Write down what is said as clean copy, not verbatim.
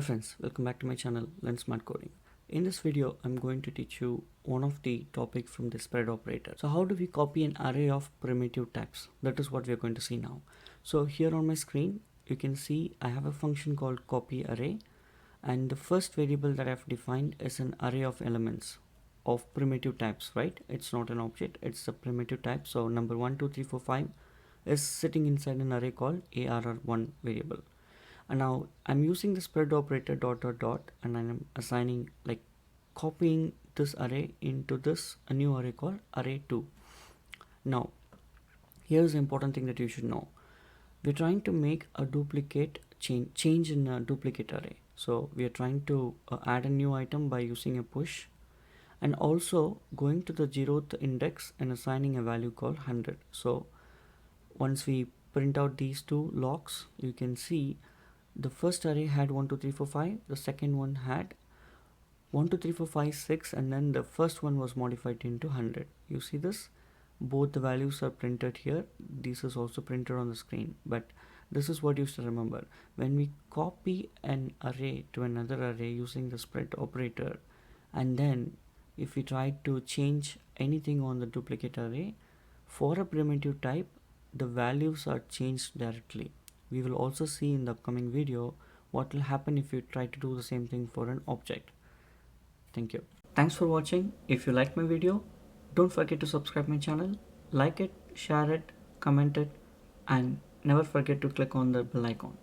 friends, welcome back to my channel Learn Smart Coding. In this video, I'm going to teach you one of the topic from the spread operator. So how do we copy an array of primitive types? That is what we're going to see now. So here on my screen, you can see I have a function called copy array, and the first variable that I've defined is an array of elements of primitive types, right? It's not an object, it's a primitive type. So number 1, 2, 3, 4, 5 is sitting inside an array called arr1 variable. And now I'm using the spread operator dot and I'm assigning, like, copying this array into this a new array called array2. Now here's the important thing that you should know. We're trying to make a duplicate change in a duplicate array. So we are trying to add a new item by using a push, and also going to the 0th index and assigning a value called 100. So once we print out these two logs, you can see the first array had 1 2 3 4 5, the second one had 1 2 3 4 5 6, and then the first one was modified into 100. You see this? Both the values are printed here. This is also printed on the screen, but this is what you should remember. When we copy an array to another array using the spread operator, and then if we try to change anything on the duplicate array for a primitive type, the values are changed directly. We will also see in the upcoming video what will happen if you try to do the same thing for an object. Thank you. Thanks for watching. If you like my video, don't forget to subscribe my channel, like it, share it, comment it, and never forget to click on the bell icon.